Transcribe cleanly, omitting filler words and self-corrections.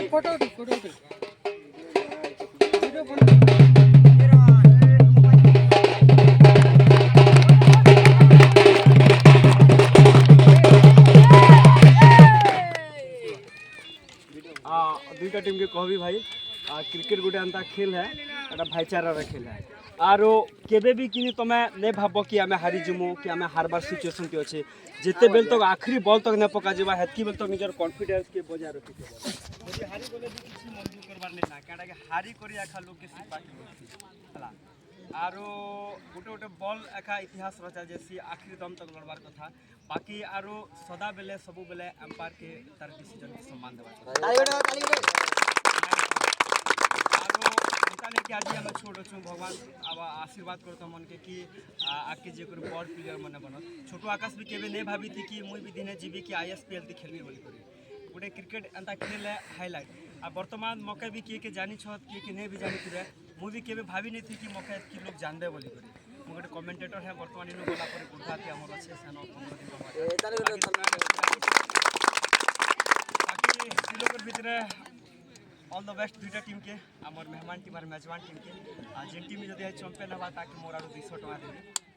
Photo दुईटा team के कहबी भाई क्रिकेट गोटे एंता खेल है एटा भाईचारा खेल है आरो केबे भी कि तुम नहीं भाव कि आम हारी जीमु कि आम हारबार सिचुएसन के अच्छे जिते बेल तक आखिरी बॉल तक नहीं पका जावा हेतकी बेल तक निजर कॉन्फिडेंस के बजाय रखी जदि हारी गले भी किसी मन दुख करबार नहीं ना काटा के हारी करी आखा लोग के सिपा के हला आरो गोटे गोटे बॉल एका इतिहास रचा जैसी आखिरी दम तक लड़बार कथा बाकी आरो सदा बेले सबु बेले एम्पायर के तार डिसीजन के सम्मान देवा कि आज हमें छोटो छूँ भगवान अब आशीर्वाद करता मन के कि आके जे बड़ प्लेयर मन बनत छोटो आकाश भी केबे नहीं भाभी थी कि मुई भी दिने जीवी कि ISPL ती खेलबी बोली करी गोटे क्रिकेट एंता खेल है हाईलाइट आ वर्तमान मौके भी किए जानी छत किए नहीं भी जानी थे मुई भी केबे भाभी नहीं थी कि मौके कि लोग जानबे बोली करी मु गोटे कमेंटेटर है वर्तमान इन गला पर गुरफाती हमर अच्छे सेनो 15 दिन बाकी श्रीलंकर भितरे ऑल द बेस्ट दुईटा टीम के आमर मेहमान टीम और मेजबान टीम के जिन टीम जब चैंपियन हवा ताकि मोर 200 टका देवी।